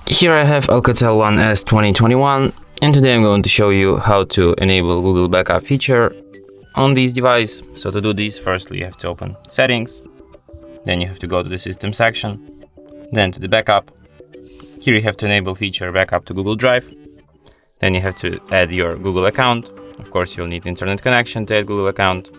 Here I have Alcatel One S 2021, and today I'm going to show you how to enable Google Backup feature on this device. So to do this, firstly you have to open Settings, then you have to go to the System section, then to the Backup. Here you have to enable feature Backup to Google Drive. Then you have to add your Google account. Of course, you'll need internet connection to add Google account.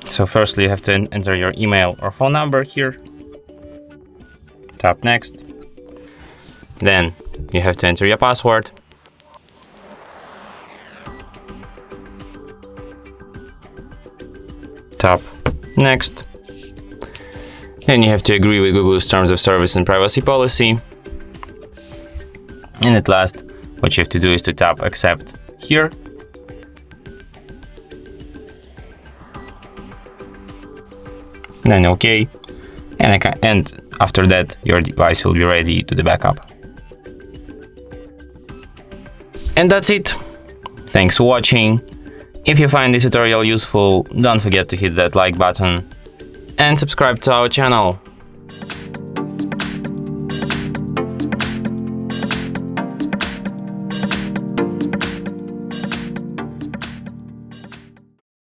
So firstly, you have to enter your email or phone number here. Tap Next. Then you have to enter your password. Tap Next. Then you have to agree with Google's terms of service and privacy policy. And at last, what you have to do is to tap Accept here. Then OK. And after that, your device will be ready to the backup. And that's it. Thanks for watching. If you find this tutorial useful, don't forget to hit that like button and subscribe to our channel.